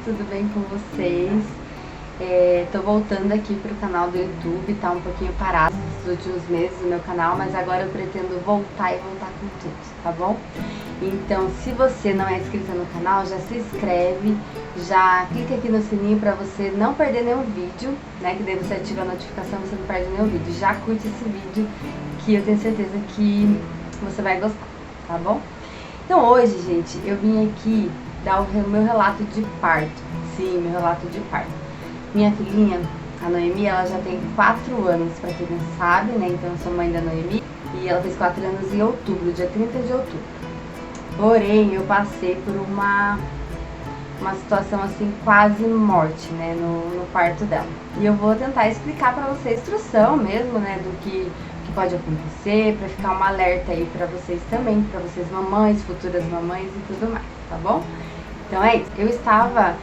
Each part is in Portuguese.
tudo bem com vocês? Tô voltando aqui pro canal do YouTube, tá um pouquinho parado nos últimos meses do meu canal, mas agora eu pretendo voltar e voltar com tudo, tá bom? Então, se você não é inscrito no canal, já se inscreve, já clica aqui no sininho pra você não perder nenhum vídeo, né? Que daí você ativa a notificação, você não perde nenhum vídeo. Já curte esse vídeo, que eu tenho certeza que você vai gostar, tá bom? Então hoje, gente, eu vim aqui dar o meu relato de parto. Sim, meu relato de parto. Minha filhinha, a Noemi, ela já tem 4 anos, pra quem não sabe, né? Então eu sou mãe da Noemi e ela fez 4 anos em outubro, dia 30 de outubro. Porém, eu passei por uma situação assim, quase morte, né, no parto dela. E eu vou tentar explicar pra vocês, instrução mesmo, né, do que pode acontecer, pra ficar um alerta aí pra vocês também, pra vocês mamães, futuras mamães e tudo mais, tá bom? Então é isso, eu estava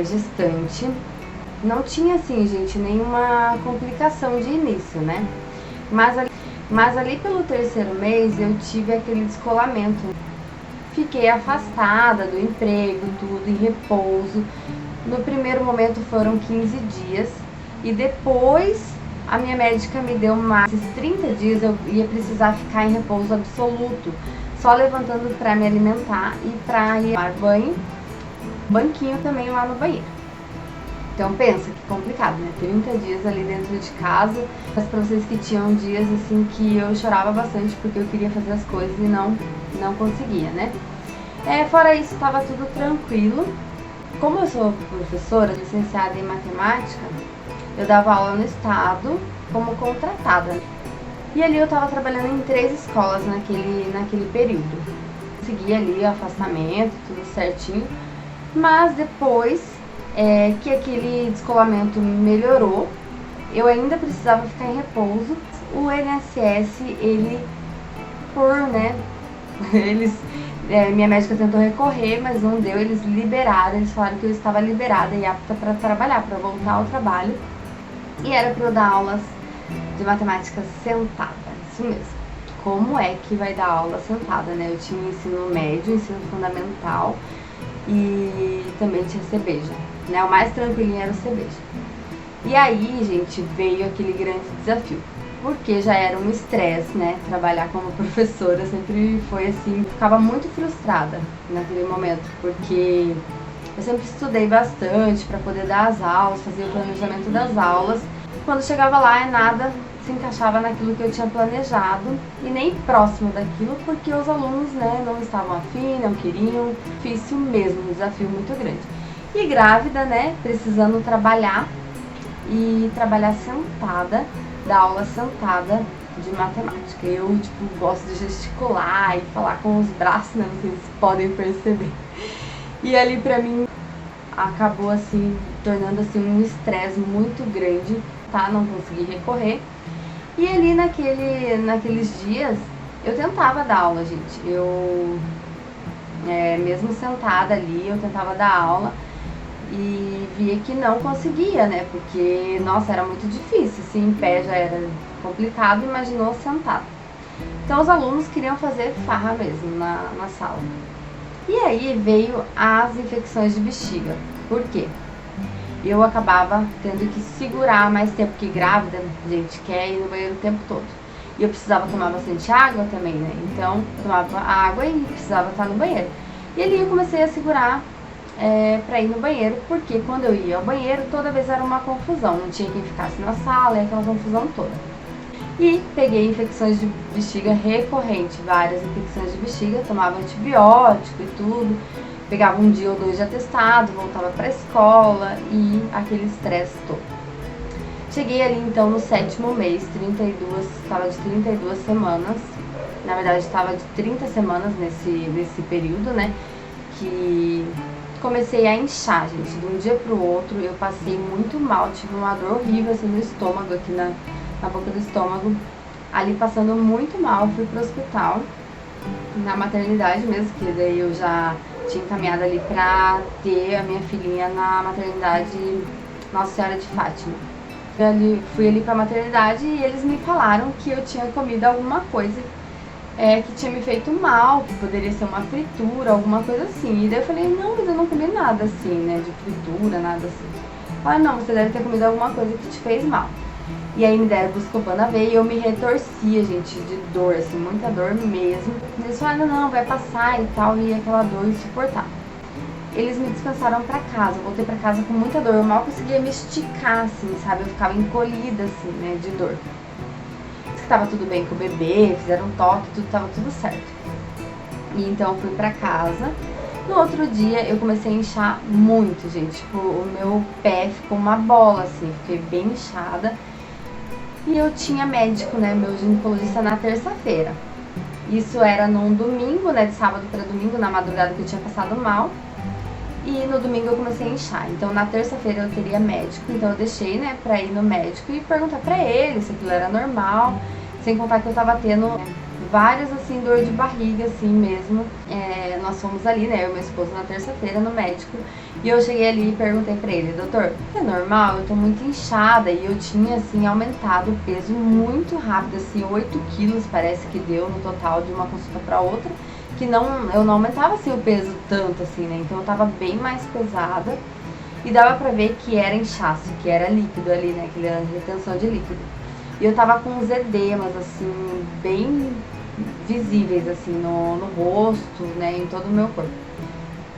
gestante, não tinha assim, gente, nenhuma complicação de início, né? Mas ali pelo 3º mês eu tive aquele descolamento. Fiquei afastada do emprego, tudo, em repouso. No primeiro momento foram 15 dias e depois a minha médica me deu esses 30 dias eu ia precisar ficar em repouso absoluto, só levantando para me alimentar e para ir tomar banho, banquinho também lá no banheiro. Então pensa que complicado, né? 30 dias ali dentro de casa, mas pra vocês que tinham dias assim que eu chorava bastante porque eu queria fazer as coisas e não conseguia, né? Fora isso, estava tudo tranquilo. Como eu sou professora, licenciada em matemática, eu dava aula no estado como contratada. E ali eu estava trabalhando em 3 escolas naquele período. Consegui ali o afastamento, tudo certinho. Mas depois que aquele descolamento melhorou, eu ainda precisava ficar em repouso. O INSS, minha médica tentou recorrer, mas não deu, eles liberaram, eles falaram que eu estava liberada e apta para trabalhar, para voltar ao trabalho. E era para eu dar aulas de matemática sentada, isso mesmo. Como é que vai dar aula sentada, né? Eu tinha ensino médio, ensino fundamental e também tinha CBJ, né? O mais tranquilinho era o CBJ. E aí, gente, veio aquele grande desafio, porque já era um estresse, né? Trabalhar como professora sempre foi assim, ficava muito frustrada naquele momento, porque eu sempre estudei bastante para poder dar as aulas, fazer o planejamento das aulas. Quando chegava lá, nada se encaixava naquilo que eu tinha planejado e nem próximo daquilo, porque os alunos, né, não estavam afim, não queriam. Difícil mesmo, um desafio muito grande. E grávida, né, precisando trabalhar e trabalhar sentada, dar aula sentada de matemática. Eu, gosto de gesticular e falar com os braços, né, vocês podem perceber. E ali pra mim acabou assim, tornando assim um estresse muito grande, tá? Não consegui recorrer. E ali naqueles dias eu tentava dar aula, gente. Eu, mesmo sentada ali, eu tentava dar aula e via que não conseguia, né? Porque, nossa, era muito difícil. Se em pé já era complicado, imaginou sentado. Então os alunos queriam fazer farra mesmo na sala. E aí veio as infecções de bexiga. Por quê? Eu acabava tendo que segurar mais tempo, que grávida, gente, quer ir no banheiro o tempo todo. E eu precisava tomar bastante água também, né? Então, eu tomava água e precisava estar no banheiro. E ali eu comecei a segurar pra ir no banheiro, porque quando eu ia ao banheiro, toda vez era uma confusão. Não tinha quem ficasse na sala, aquela confusão toda. E peguei infecções de bexiga recorrente, várias infecções de bexiga, tomava antibiótico e tudo, pegava um dia ou 2 de atestado, voltava pra escola e aquele estresse todo. Cheguei ali então no 7º mês, estava de 32 semanas, na verdade estava de 30 semanas nesse período, né, que comecei a inchar, gente, de um dia pro outro eu passei muito mal, tive uma dor horrível assim no estômago, aqui na boca do estômago, ali passando muito mal, fui pro hospital, na maternidade mesmo, que daí eu já tinha encaminhado ali pra ter a minha filhinha na maternidade Nossa Senhora de Fátima. Fui ali pra maternidade e eles me falaram que eu tinha comido alguma coisa que tinha me feito mal, que poderia ser uma fritura, alguma coisa assim. E daí eu falei, não, mas eu não comi nada assim, né, de fritura, nada assim. Ah, não, você deve ter comido alguma coisa que te fez mal. E aí me deram Buscopan veia e eu me retorcia, gente, de dor, assim, muita dor mesmo. Eles falaram, não, vai passar e tal, e aquela dor insuportável. Eles me dispensaram pra casa, eu voltei pra casa com muita dor, eu mal conseguia me esticar, assim, sabe? Eu ficava encolhida, assim, né, de dor. Diz que tava tudo bem com o bebê, fizeram um toque, tudo tava tudo certo. E então eu fui pra casa. No outro dia eu comecei a inchar muito, gente. Tipo, o meu pé ficou uma bola, assim, fiquei bem inchada. E eu tinha médico, né, meu ginecologista na terça-feira. Isso era num domingo, né, de sábado para domingo, na madrugada que eu tinha passado mal. E no domingo eu comecei a inchar. Então na terça-feira eu teria médico, então eu deixei, né, pra ir no médico e perguntar pra ele se aquilo era normal. Sem contar que eu tava tendo várias, assim, dor de barriga, assim mesmo. Nós fomos ali, né, eu e meu esposo na terça-feira no médico. E eu cheguei ali e perguntei pra ele, doutor, é normal? Eu tô muito inchada. E eu tinha, assim, aumentado o peso muito rápido, assim, 8 quilos parece que deu no total de uma consulta pra outra. Que não, eu não aumentava, assim, o peso tanto, assim, né, então eu tava bem mais pesada. E dava pra ver que era inchaço, que era líquido ali, né, aquela retenção de líquido. E eu tava com uns edemas, assim, bem visíveis, assim, no rosto, né, em todo o meu corpo.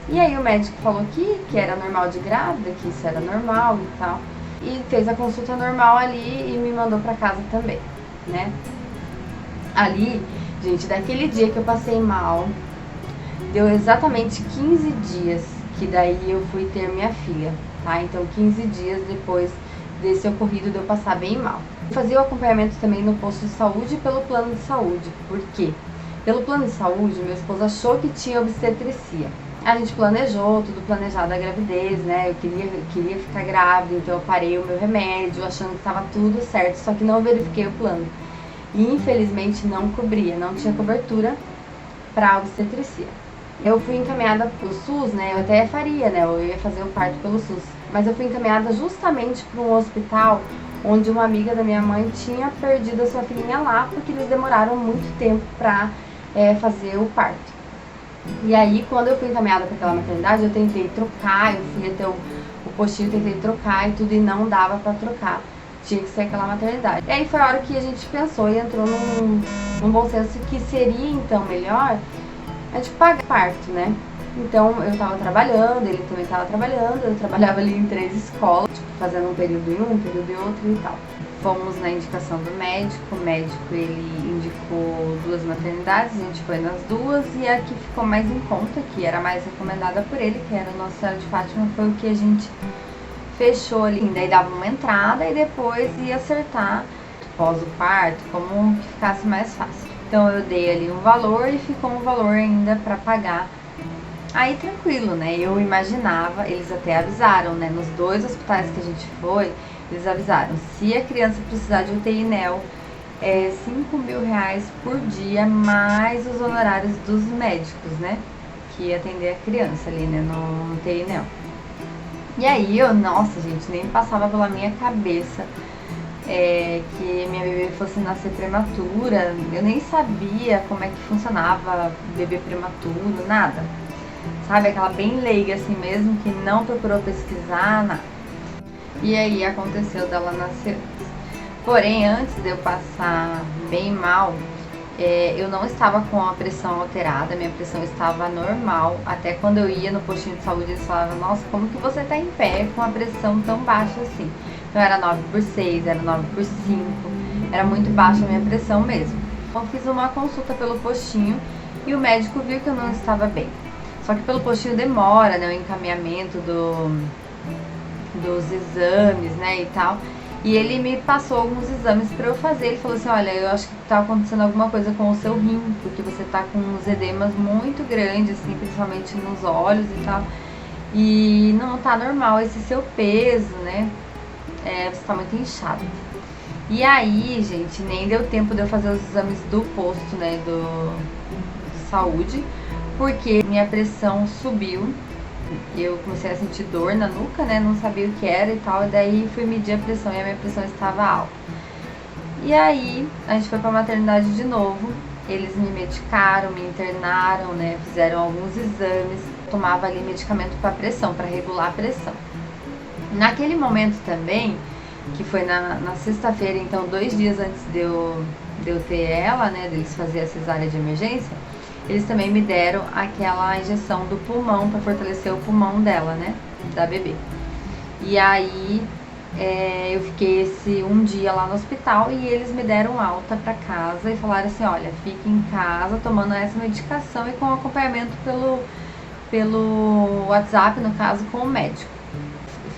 E aí o médico falou que era normal de grávida, que isso era normal e tal. E fez a consulta normal ali e me mandou pra casa também, né. Ali, gente, daquele dia que eu passei mal, deu exatamente 15 dias que daí eu fui ter minha filha, tá? Então 15 dias depois desse ocorrido de eu passar bem mal. Eu fazia o acompanhamento também no posto de saúde e pelo plano de saúde. Por quê? Pelo plano de saúde, meu esposo achou que tinha obstetrícia. A gente planejou, tudo planejado a gravidez, né? Eu queria ficar grávida, então eu parei o meu remédio, achando que estava tudo certo, só que não verifiquei o plano. E infelizmente não cobria, não tinha cobertura para obstetrícia. Eu fui encaminhada pro SUS, né? Eu até faria, né? Eu ia fazer o parto pelo SUS. Mas eu fui encaminhada justamente para um hospital onde uma amiga da minha mãe tinha perdido a sua filhinha lá, porque eles demoraram muito tempo para fazer o parto. E aí, quando eu fui encaminhada para aquela maternidade, eu tentei trocar, eu fui até o postinho, tentei trocar e tudo, e não dava para trocar. Tinha que ser aquela maternidade. E aí foi a hora que a gente pensou e entrou num bom senso que seria, então, melhor a gente pagar parto, né? Então, eu tava trabalhando, ele também tava trabalhando, eu trabalhava ali em 3 escolas, tipo, fazendo um período em um período em outro e tal. Fomos na indicação do médico, o médico, ele indicou 2 maternidades, a gente foi nas 2 e a que ficou mais em conta, que era mais recomendada por ele, que era a Nossa Senhora de Fátima, foi o que a gente fechou ali. Daí dava uma entrada e depois ia acertar pós o parto, como que ficasse mais fácil. Então eu dei ali um valor e ficou um valor ainda para pagar. Aí tranquilo, né? Eu imaginava, eles até avisaram, né? Nos 2 hospitais que a gente foi, eles avisaram, se a criança precisar de UTI NEL, é R$5.000 por dia, mais os honorários dos médicos, né? Que ia atender a criança ali, né? No UTI NEL. E aí nossa, gente, nem passava pela minha cabeça que minha bebê fosse nascer prematura. Eu nem sabia como é que funcionava bebê prematuro, nada. Sabe, aquela bem leiga assim mesmo, que não procurou pesquisar, nada. E aí aconteceu dela nascer. Porém, antes de eu passar bem mal, eu não estava com a pressão alterada, minha pressão estava normal. Até quando eu ia no postinho de saúde, eles falavam, nossa, como que você tá em pé com a pressão tão baixa assim? Então era 9/6, era 9/5, era muito baixa a minha pressão mesmo. Então fiz uma consulta pelo postinho e o médico viu que eu não estava bem. Só que pelo postinho demora, né, o encaminhamento dos exames, né, e tal. E ele me passou alguns exames para eu fazer. Ele falou assim, olha, eu acho que tá acontecendo alguma coisa com o seu rim, porque você tá com uns edemas muito grandes, assim, principalmente nos olhos e tal. E não tá normal esse seu peso, né? Você tá muito inchado. E aí, gente, nem deu tempo de eu fazer os exames do posto, né, de saúde, porque minha pressão subiu. Eu comecei a sentir dor na nuca, né? Não sabia o que era e tal. E daí fui medir a pressão e a minha pressão estava alta. E aí a gente foi pra maternidade de novo. eles me medicaram, me internaram, né? Fizeram alguns exames, tomava ali medicamento para pressão, para regular a pressão. Naquele momento também, que foi na sexta-feira, então 2 dias antes de eu ter ela, né, deles fazer a cesárea de emergência, eles também me deram aquela injeção do pulmão para fortalecer o pulmão dela, né, da bebê. E aí eu fiquei esse um dia lá no hospital e eles me deram alta para casa e falaram assim, olha, fique em casa tomando essa medicação e com acompanhamento pelo WhatsApp, no caso, com o médico.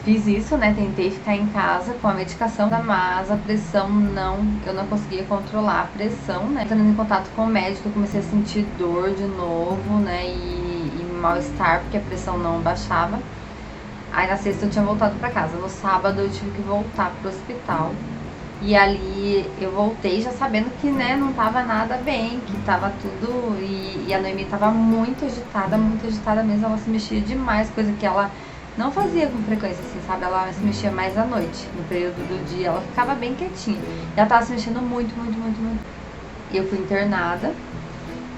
Fiz isso, né? Tentei ficar em casa com a medicação, mas a pressão eu não conseguia controlar a pressão, né? Entrando em contato com o médico, eu comecei a sentir dor de novo, né? E mal-estar, porque a pressão não baixava. Aí na sexta eu tinha voltado pra casa. No sábado eu tive que voltar pro hospital. E ali eu voltei já sabendo que, né, não tava nada bem, que tava tudo... E a Noemi tava muito agitada mesmo. Ela se mexia demais, coisa que ela não fazia com frequência, assim, sabe? Ela se mexia mais à noite, no período do dia. Ela ficava bem quietinha. E ela tava se mexendo muito. E eu fui internada.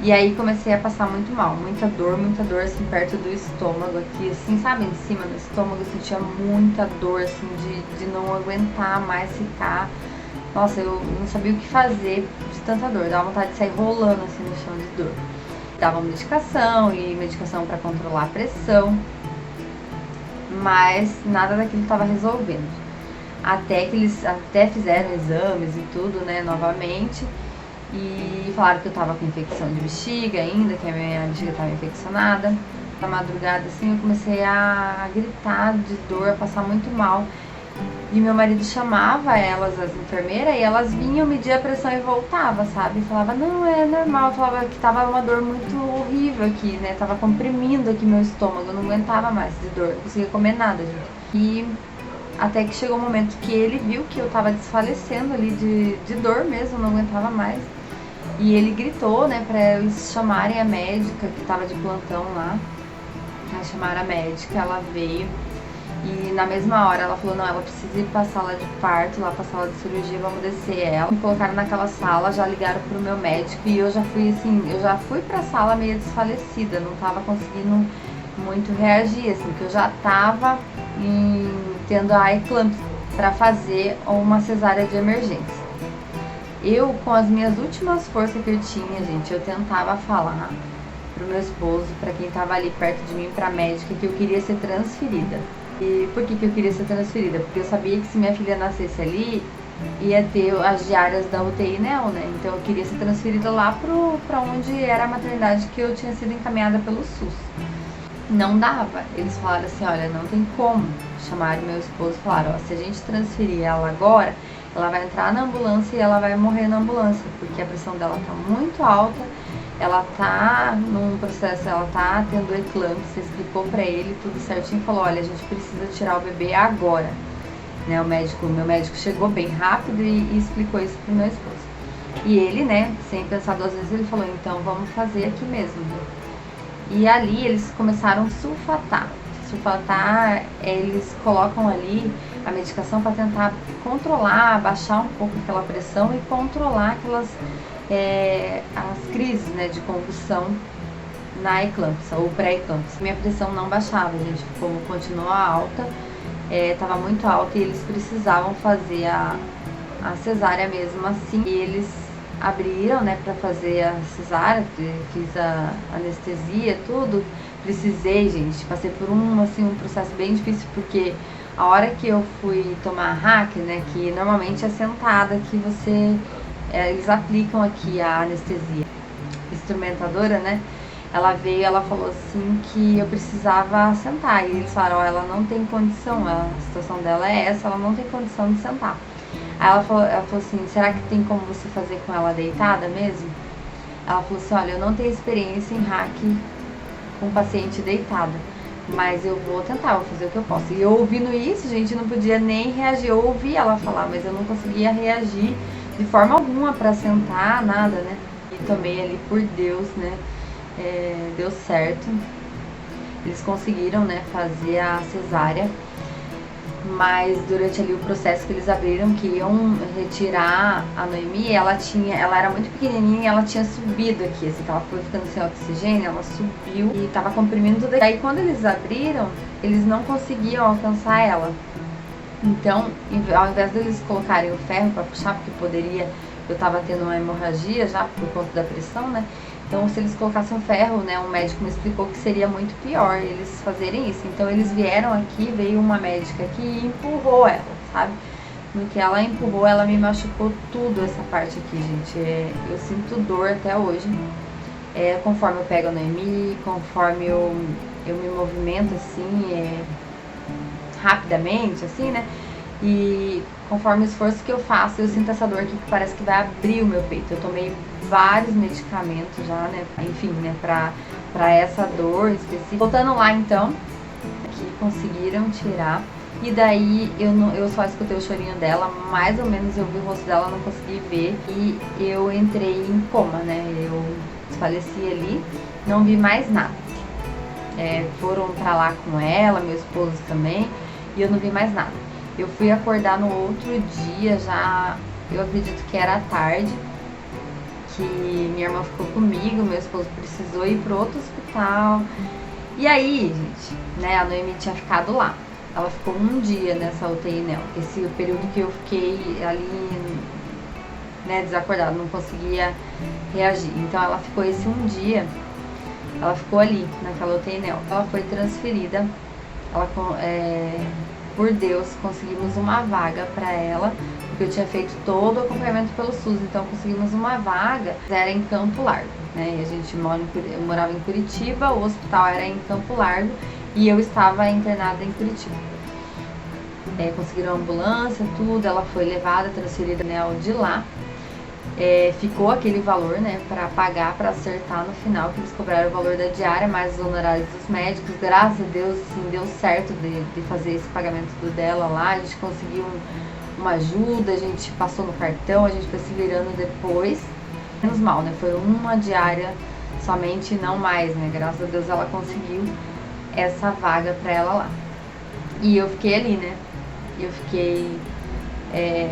E aí comecei a passar muito mal. Muita dor, assim, perto do estômago aqui, assim, sabe? Em cima do estômago, eu sentia muita dor, assim, de não aguentar mais ficar. Nossa, eu não sabia o que fazer de tanta dor. Dava vontade de sair rolando, assim, no chão de dor. Dava medicação e medicação pra controlar a pressão. Mas nada daquilo estava resolvendo. Até que eles fizeram exames e tudo, né, novamente. E falaram que eu tava com infecção de bexiga ainda, que a minha bexiga estava infeccionada. Na madrugada, assim, eu comecei a gritar de dor, a passar muito mal. E meu marido chamava elas, as enfermeiras, e elas vinham medir a pressão e voltava, sabe? E falava, não, é normal. Eu falava que tava uma dor muito horrível aqui, né? Tava comprimindo aqui meu estômago, eu não aguentava mais de dor, não conseguia comer nada, gente. E até que chegou um momento que ele viu que eu tava desfalecendo ali de dor mesmo, não aguentava mais. E ele gritou, né, pra eles chamarem a médica que tava de plantão lá. Aí chamaram a médica, ela veio. E na mesma hora ela falou, não, ela precisa ir pra sala de parto, lá pra sala de cirurgia, vamos descer ela. Me colocaram naquela sala, já ligaram pro meu médico e eu já fui pra sala meio desfalecida, não tava conseguindo muito reagir, assim, porque eu já tava tendo a eclâmpsia pra fazer uma cesárea de emergência. Eu, com as minhas últimas forças que eu tinha, gente, eu tentava falar pro meu esposo, pra quem tava ali perto de mim, pra médica, que eu queria ser transferida. E por que eu queria ser transferida? Porque eu sabia que se minha filha nascesse ali, ia ter as diárias da UTI nela, né? Então eu queria ser transferida lá pra onde era a maternidade que eu tinha sido encaminhada pelo SUS. Não dava. Eles falaram assim, olha, não tem como. Chamaram meu esposo e falaram, ó, se a gente transferir ela agora, ela vai entrar na ambulância e ela vai morrer na ambulância, porque a pressão dela tá muito alta, ela tá num processo, ela tá tendo eclâmpsia, explicou pra ele tudo certinho e falou, olha, a gente precisa tirar o bebê agora, né, o meu médico chegou bem rápido e explicou isso pro meu esposo. E ele, né, sem pensar 2 vezes, ele falou, então vamos fazer aqui mesmo. E ali eles começaram a sulfatar. Sulfatar, eles colocam ali a medicação para tentar controlar, baixar um pouco aquela pressão e controlar aquelas as crises, né, de convulsão na eclâmpsia ou pré-eclâmpsia. Minha pressão não baixava, gente, como continuou alta, estava muito alta e eles precisavam fazer a cesárea mesmo assim. E eles abriram, né, para fazer a cesárea, fiz a anestesia, tudo. Precisei, gente, passei por um processo bem difícil, porque a hora que eu fui tomar a hack, né, que normalmente é sentada, que eles aplicam aqui a anestesia. Instrumentadora, né, ela veio, ela falou assim que eu precisava sentar, e eles falaram, ó, ela não tem condição, a situação dela é essa, ela não tem condição de sentar. Aí ela falou assim, será que tem como você fazer com ela deitada mesmo? Ela falou assim, olha, eu não tenho experiência em hack com paciente deitada, mas eu vou tentar, vou fazer o que eu posso. E eu ouvindo isso, gente, não podia nem reagir. Eu ouvi ela falar, mas eu não conseguia reagir de forma alguma para sentar, nada, né? E também ali por Deus, né? Deu certo. Eles conseguiram, né, fazer a cesárea. Mas durante ali o processo que eles abriram, que iam retirar a Noemi, ela era muito pequenininha e ela tinha subido aqui, assim, que ela foi ficando sem oxigênio, ela subiu e tava comprimindo tudo. Aí quando eles abriram, eles não conseguiam alcançar ela. Então, ao invés deles colocarem o ferro para puxar, porque eu tava tendo uma hemorragia já por conta da pressão, né? Então, se eles colocassem um ferro, né, um médico me explicou que seria muito pior eles fazerem isso. Então, eles vieram aqui, veio uma médica aqui e empurrou ela, sabe? No que ela empurrou, ela me machucou tudo essa parte aqui, gente. Eu sinto dor até hoje. Conforme eu pego a Noemi, conforme eu me movimento assim, rapidamente, assim, né? E conforme o esforço que eu faço, eu sinto essa dor aqui que parece que vai abrir o meu peito. Eu tomei vários medicamentos já, né? Enfim, né? Pra essa dor específica. Voltando lá, então, que conseguiram tirar. E daí eu só escutei o chorinho dela, mais ou menos eu vi o rosto dela, não consegui ver. E eu entrei em coma, né? Eu desfaleci ali, não vi mais nada. Foram pra lá com ela, meu esposo também, e eu não vi mais nada. Eu fui acordar no outro dia, já, eu acredito que era tarde, que minha irmã ficou comigo, meu esposo precisou ir pro outro hospital. E aí, gente, né, a Noemi tinha ficado lá. Ela ficou um dia nessa UTI nela. Esse período que eu fiquei ali, né, desacordada, não conseguia reagir. Então ela ficou esse um dia, ela ficou ali, naquela UTI nela. Ela foi transferida, por Deus, conseguimos uma vaga para ela, porque eu tinha feito todo o acompanhamento pelo SUS, então conseguimos uma vaga, era em Campo Largo, né, e a gente eu morava em Curitiba, o hospital era em Campo Largo, e eu estava internada em Curitiba. Conseguiram ambulância, tudo, ela foi levada, transferida, né, de lá. Ficou aquele valor, né, para pagar, para acertar no final, que eles cobraram o valor da diária, mais os honorários dos médicos. Graças a Deus, sim, deu certo de fazer esse pagamento dela lá. A gente conseguiu uma ajuda, a gente passou no cartão, a gente foi se virando depois. Menos mal, né, foi uma diária somente, não mais, né, graças a Deus ela conseguiu essa vaga para ela lá. E eu fiquei ali, né,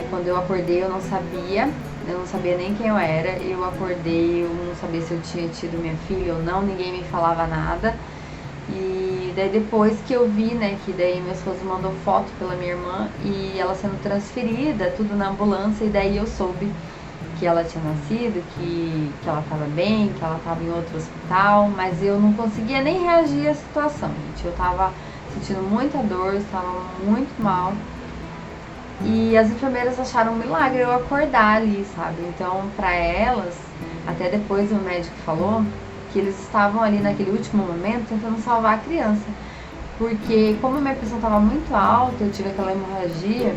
quando eu acordei eu não sabia nem quem eu era. Eu acordei, eu não sabia se eu tinha tido minha filha ou não, ninguém me falava nada. E daí depois que eu vi, né, que daí meu esposo mandou foto pela minha irmã e ela sendo transferida, tudo na ambulância, e daí eu soube que ela tinha nascido, que ela estava bem, que ela estava em outro hospital, mas eu não conseguia nem reagir à situação, gente. Eu estava sentindo muita dor, estava muito mal. E as enfermeiras acharam um milagre eu acordar ali, sabe? Então, pra elas, até depois o médico falou que eles estavam ali naquele último momento tentando salvar a criança. Porque como a minha pressão estava muito alta, eu tive aquela hemorragia,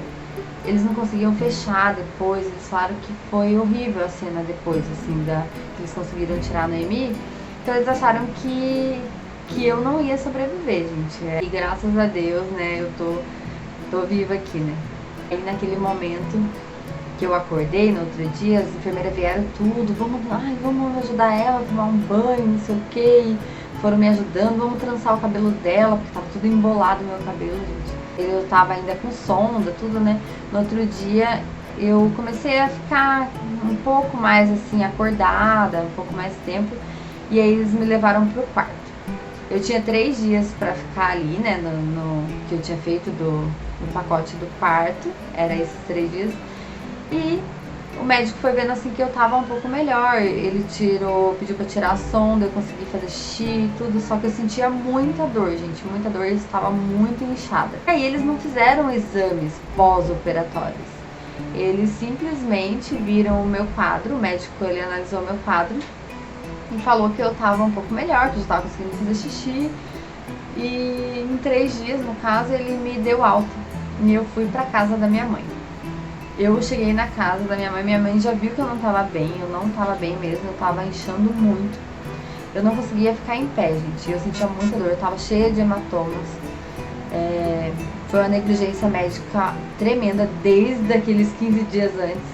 eles não conseguiam fechar depois. Eles falaram que foi horrível a cena depois, assim, que eles conseguiram tirar a Noemi. Então eles acharam que eu não ia sobreviver, gente. E graças a Deus, né, eu tô viva aqui, né? E naquele momento que eu acordei, no outro dia, as enfermeiras vieram tudo, vamos ajudar ela a tomar um banho, não sei o que, foram me ajudando, vamos trançar o cabelo dela, porque tava tudo embolado o meu cabelo, gente. Eu tava ainda com sonda, tudo, né? No outro dia eu comecei a ficar um pouco mais assim, acordada, um pouco mais tempo, e aí eles me levaram pro quarto. Eu tinha 3 dias pra ficar ali, né, no que eu tinha feito do pacote do parto, era esses 3 dias, e o médico foi vendo assim que eu tava um pouco melhor, ele pediu pra tirar a sonda, eu consegui fazer xixi, tudo, só que eu sentia muita dor, gente, muita dor, eu estava muito inchada. Aí eles não fizeram exames pós-operatórios, eles simplesmente viram o meu quadro, o médico ele analisou o meu quadro e falou que eu tava um pouco melhor, que eu já tava conseguindo fazer xixi, e em 3 dias, no caso, ele me deu alta e eu fui pra casa da minha mãe. Eu cheguei na casa da minha mãe já viu que eu não tava bem, eu não tava bem mesmo, eu tava inchando muito. Eu não conseguia ficar em pé, gente, eu sentia muita dor, eu tava cheia de hematomas. Foi uma negligência médica tremenda desde aqueles 15 dias antes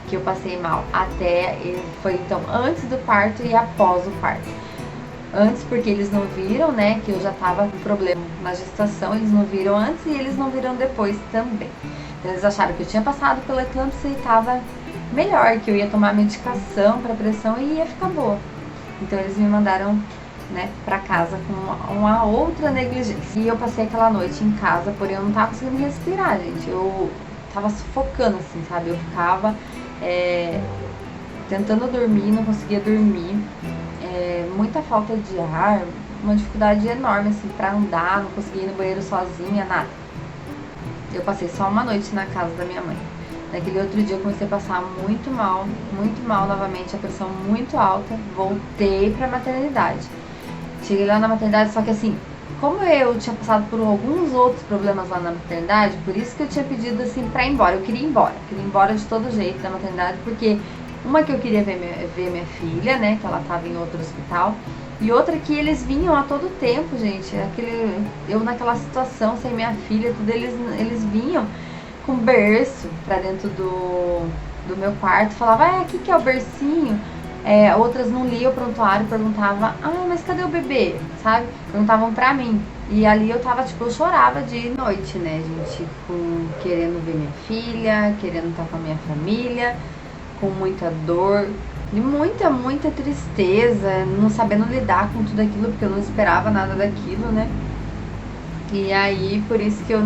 que eu passei mal, foi então antes do parto e após o parto. antes, porque eles não viram, né, que eu já tava com problema na gestação, eles não viram antes e eles não viram depois também. Então, eles acharam que eu tinha passado pela eclâmpsia e tava melhor, que eu ia tomar medicação para pressão e ia ficar boa. Então eles me mandaram, né, pra casa com uma outra negligência. E eu passei aquela noite em casa, porém eu não tava conseguindo respirar, gente. Eu tava sufocando, assim, sabe? Eu ficava tentando dormir, não conseguia dormir. Muita falta de ar, uma dificuldade enorme, assim, pra andar, não conseguia ir no banheiro sozinha, nada. Eu passei só uma noite na casa da minha mãe. Naquele outro dia eu comecei a passar muito mal novamente, a pressão muito alta. Voltei pra maternidade. Cheguei lá na maternidade, só que assim, como eu tinha passado por alguns outros problemas lá na maternidade, por isso que eu tinha pedido assim pra ir embora. Eu queria ir embora de todo jeito da maternidade, porque uma que eu queria ver minha filha, né, que ela tava em outro hospital, e outra que eles vinham a todo tempo, gente. Eu naquela situação, sem minha filha, tudo, eles vinham com berço pra dentro do meu quarto, falava, aqui que é o bercinho. Outras não liam o prontuário, perguntavam, mas cadê o bebê, sabe? Perguntavam pra mim. E ali eu tava, tipo, eu chorava de noite, né, gente? Querendo ver minha filha, querendo estar com a minha família, com muita dor, e muita tristeza, não sabendo lidar com tudo aquilo, porque eu não esperava nada daquilo, né? E aí, por isso que eu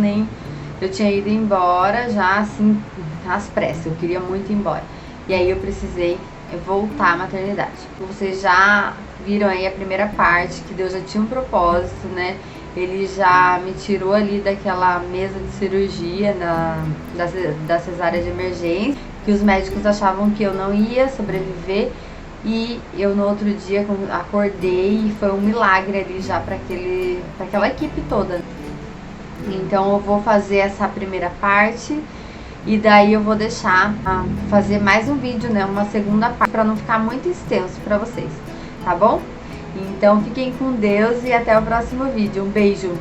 tinha ido embora já, assim, às pressas, eu queria muito ir embora. E aí eu precisei voltar à maternidade. Vocês já viram aí a primeira parte, que Deus já tinha um propósito, né? Ele já me tirou ali daquela mesa de cirurgia da cesárea de emergência, que os médicos achavam que eu não ia sobreviver. E eu no outro dia acordei e foi um milagre ali já para aquela equipe toda. Então eu vou fazer essa primeira parte e daí eu vou deixar fazer mais um vídeo, né, uma segunda parte, para não ficar muito extenso para vocês, tá bom? Então fiquem com Deus e até o próximo vídeo. Um beijo!